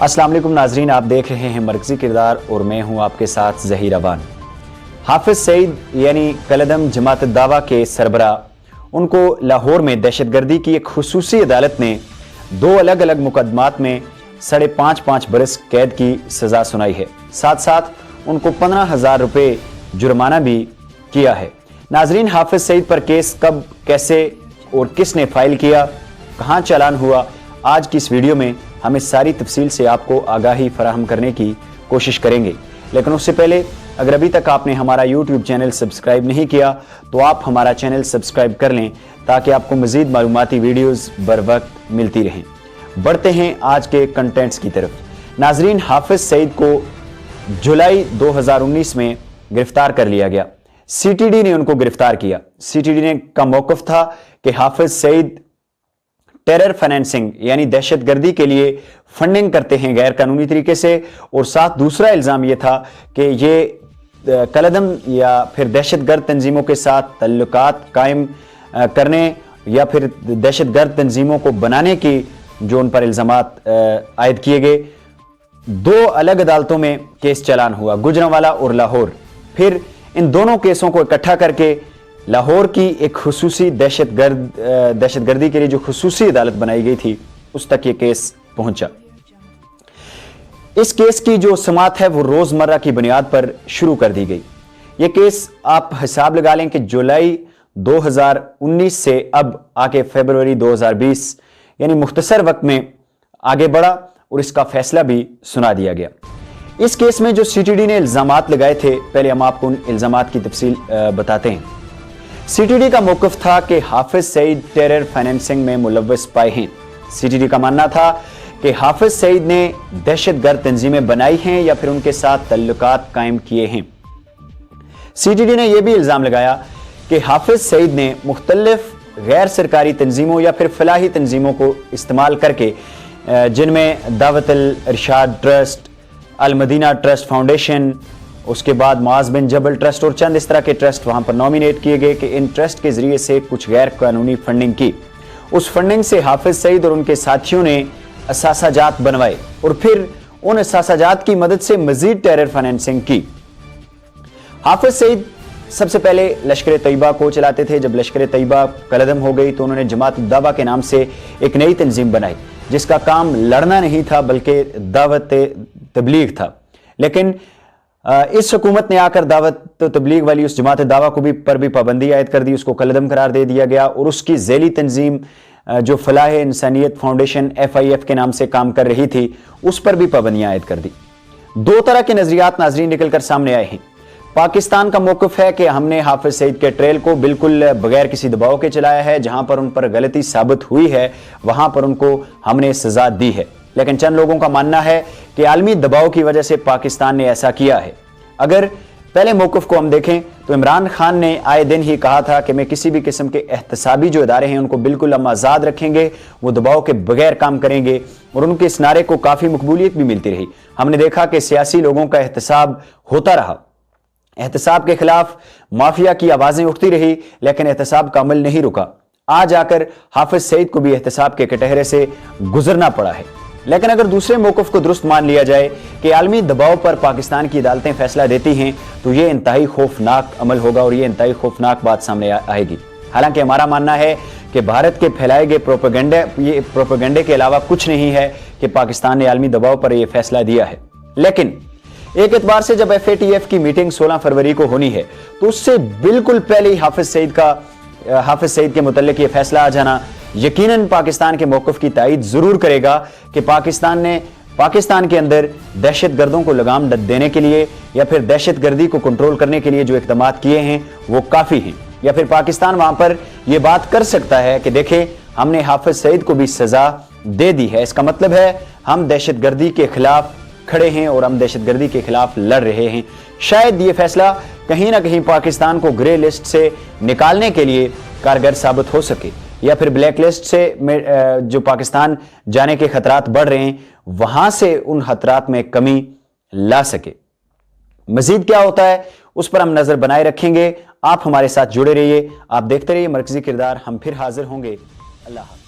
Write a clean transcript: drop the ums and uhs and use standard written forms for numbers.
अस्सलाम वालेकुम नाजरीन, आप देख रहे हैं मरकजी किरदार और मैं हूं आपके साथ ज़हीर अवान। हाफिज सईद यानी कलदम जमात दावा के सरबरा, उनको लाहौर में दहशतगर्दी की एक खुसूसी अदालत ने 2 अलग अलग मुकदमात में 5.5 बरस कैद की सज़ा सुनाई है। साथ साथ उनको 15,000 रुपये जुर्माना भी किया है। नाजरीन, हाफिज सईद पर केस कब, कैसे और किसने फाइल किया, कहाँ चालान हुआ, आज की इस वीडियो में हम इस सारी तफसील से आपको आगाही फराहम करने की कोशिश करेंगे। लेकिन उससे पहले अगर अभी तक आपने हमारा YouTube चैनल सब्सक्राइब नहीं किया तो आप हमारा चैनल सब्सक्राइब कर लें ताकि आपको मज़ीद मालूमाती वीडियोस बर वक्त मिलती रहें। बढ़ते हैं आज के कंटेंट्स की तरफ। नाजरीन, हाफिज सईद को जुलाई 2019 में गिरफ्तार कर लिया गया। CTD ने उनको गिरफ्तार किया। CTD का मौक़िफ़ था कि हाफिज सईद टेरर फाइनेंसिंग यानी दहशतगर्दी के लिए फंडिंग करते हैं गैर कानूनी तरीके से, और साथ दूसरा इल्ज़ाम यह था कि ये कलदम या फिर दहशतगर्द तंजीमों के साथ तल्लुकात कायम करने या फिर दहशतगर्द तंजीमों को बनाने की जो उन पर इल्ज़ामात आयद किए गए। 2 अलग अदालतों में केस चलान हुआ, गुजरांवाला और लाहौर। फिर इन दोनों केसों को इकट्ठा करके लाहौर की एक खुसूसी दहशतगर्दी के लिए जो खुसूसी अदालत बनाई गई थी उस तक ये केस पहुंचा। इस केस की जो समाअत है वो रोजमर्रा की बुनियाद पर शुरू कर दी गई। ये केस आप हिसाब लगा लें कि जुलाई 2019 से अब आके फरवरी 2020 यानी मुख्तसर वक्त में आगे बढ़ा और इसका फैसला भी सुना दिया गया। इस केस में जो CTD ने इल्जामात लगाए थे, पहले हम आपको उन इल्जामात की तफसील बताते हैं। CTD का मौक़िफ़ था कि हाफिज सईद टेरर फाइनेंसिंग में मुलव्वस पाए हैं। CTD का मानना था कि हाफिज सईद ने दहशतगर्द तंजीमें बनाई हैं या फिर उनके साथ तल्लुकात कायम किए हैं। CTD ने यह भी इल्ज़ाम लगाया कि हाफिज सईद ने मुख्तलिफ गैर सरकारी तंजीमों या फिर फलाही तंजीमों को इस्तेमाल करके, जिनमें दावत अल इरशाद ट्रस्ट, अल मदीना ट्रस्ट फाउंडेशन, उसके बाद मुआज़ बिन जबल ट्रस्ट और चंद इस तरह के ट्रस्ट वहां पर नॉमिनेट किए गए कि इन ट्रस्ट के जरिए से कुछ गैर कानूनी फंडिंग की। उस फंडिंग से हाफिज सईद और उनके साथियों ने असासाजात बनवाए और फिर उन असासाजात की मदद से मजीद टेरर फाइनेंसिंग की। हाफिज सईद सबसे पहले लश्कर तैयबा को चलाते थे। जब लश्कर तैयबा कलदम हो गई तो उन्होंने जमात दावा के नाम से एक नई तंजीम बनाई जिसका काम लड़ना नहीं था बल्कि दावत तबलीग था। लेकिन इस हुकूमत ने आकर दावत तबलीग वाली उस जमात दावा को पर भी पाबंदी आयद कर दी, उसको कलदम करार दे दिया गया और उसकी ज़ैली तंजीम जो फलाह इंसानियत फाउंडेशन FIF के नाम से काम कर रही थी उस पर भी पाबंदियां आयद कर दी। 2 तरह के नजरियात नाजरीन निकल कर सामने आए हैं। पाकिस्तान का मौक़िफ़ है कि हमने हाफिज सईद के ट्रेल को बिल्कुल बगैर किसी दबाव के चलाया है, जहां पर उन पर गलती साबित हुई है वहां पर उनको हमने सजा दी है। लेकिन चंद लोगों का मानना है कि आलमी दबाव की वजह से पाकिस्तान ने ऐसा किया है। अगर पहले मौक़िफ़ को हम देखें तो इमरान खान ने आए दिन ही कहा था कि मैं किसी भी किस्म के एहतसाबी जो इदारे हैं उनको बिल्कुल हम आज़ाद रखेंगे, वो दबाव के बगैर काम करेंगे, और उनके इस नारे को काफ़ी मकबूलियत भी मिलती रही। हमने देखा कि सियासी लोगों का एहतसाब होता रहा, एहतसाब के खिलाफ माफिया की आवाज़ें उठती रही, लेकिन एहतसाब का अमल नहीं रुका। आज आकर हाफिज सईद को भी एहतसाब के कटहरे से गुजरना पड़ा है। लेकिन अगर दूसरे मौक़िफ़ को दुरुस्त मान लिया जाए कि आलमी दबाव पर पाकिस्तान की अदालतें फैसला देती हैं तो ये इंतहाई खौफनाक अमल होगा और ये इंतहाई खौफनाक बात सामने आएगी। हालांकि हमारा मानना है कि भारत के फैलाए गए प्रोपेगेंडे के अलावा कुछ नहीं है कि पाकिस्तान ने आलमी दबाव पर यह फैसला दिया है। लेकिन एक एतबार से जब FATF की मीटिंग 16 फरवरी को होनी है तो उससे बिल्कुल पहले ही हाफिज सईद के मुतल्लिक ये फैसला आ जाना यकीनन पाकिस्तान के मौक़िफ़ की तायीद जरूर करेगा कि पाकिस्तान के अंदर दहशतगर्दों को लगाम देने के लिए या फिर दहशतगर्दी को कंट्रोल करने के लिए जो इक़दामात किए हैं वो काफ़ी हैं, या फिर पाकिस्तान वहां पर यह बात कर सकता है कि देखें हमने हाफिज सईद को भी सज़ा दे दी है, इसका मतलब है हम दहशतगर्दी के खिलाफ खड़े हैं और हम दहशतगर्दी के खिलाफ लड़ रहे हैं। शायद ये फैसला कहीं ना कहीं पाकिस्तान को ग्रे लिस्ट से निकालने के लिए कारगर साबित हो सके या फिर ब्लैक लिस्ट से जो पाकिस्तान जाने के खतरात बढ़ रहे हैं वहां से उन खतरात में कमी ला सके। मजीद क्या होता है उस पर हम नजर बनाए रखेंगे। आप हमारे साथ जुड़े रहिए, आप देखते रहिए मरकजी किरदार। हम फिर हाजिर होंगे। अल्लाह हाफ़िज़।